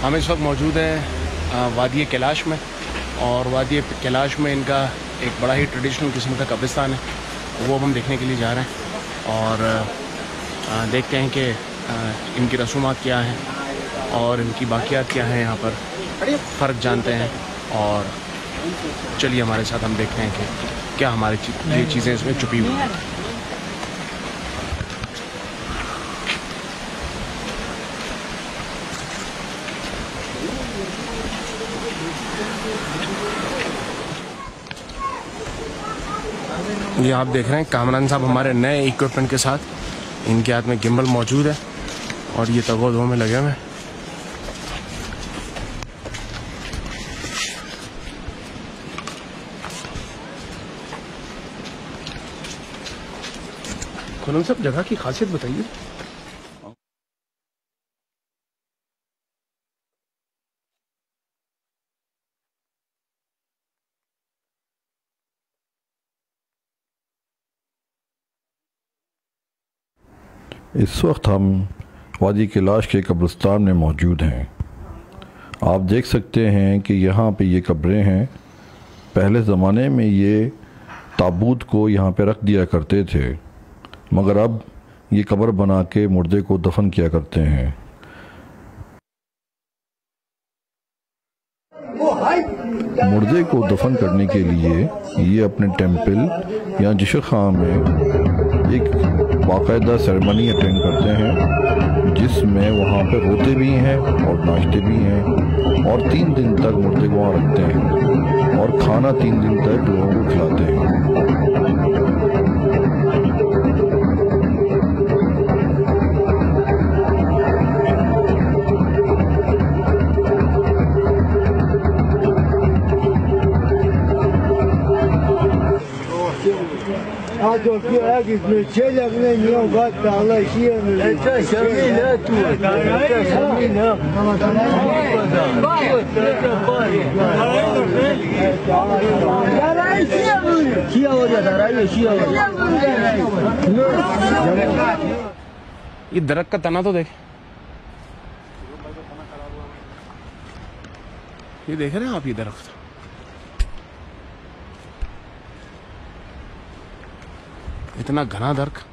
हम इस वक्त मौजूद हैं वादी कैलाश में, और वादी कैलाश में इनका एक बड़ा ही ट्रेडिशनल किस्म का कब्रिस्तान है, वो हम देखने के लिए जा रहे हैं और देखते हैं कि इनकी रसूमात क्या हैं और इनकी बाकियात क्या हैं, यहाँ पर फ़र्क जानते हैं। और चलिए हमारे साथ हम देखते हैं कि क्या हमारी ये चीज़ें इसमें छुपी हुई हैं। ये आप देख रहे हैं कामरान साहब हमारे नए इक्विपमेंट के साथ, इनके हाथ में गिम्बल मौजूद है और ये तगो दो में लगे हुए हैं। खुनम साहब जगह की खासियत बताइए। इस वक्त हम वादी कैलाश के कब्रिस्तान में मौजूद हैं। आप देख सकते हैं कि यहाँ पे ये कब्रें हैं। पहले ज़माने में ये ताबूत को यहाँ पे रख दिया करते थे, मगर अब ये कब्र बना के मुर्दे को दफन किया करते हैं। मुर्दे को दफन करने के लिए ये अपने टेंपल या जिशर खां में एक बाकायदा सेरेमनी अटेंड करते हैं, जिसमें वहाँ पे रोते भी हैं और नाचते भी हैं, और 3 दिन तक मुर्दे को वहाँ रखते हैं और खाना 3 दिन तक लोगों को खिलाते हैं। ये दरख्त का तना तो देख, ये देख रहे हैं आप, ये दरख्त इतना घना दरख्त।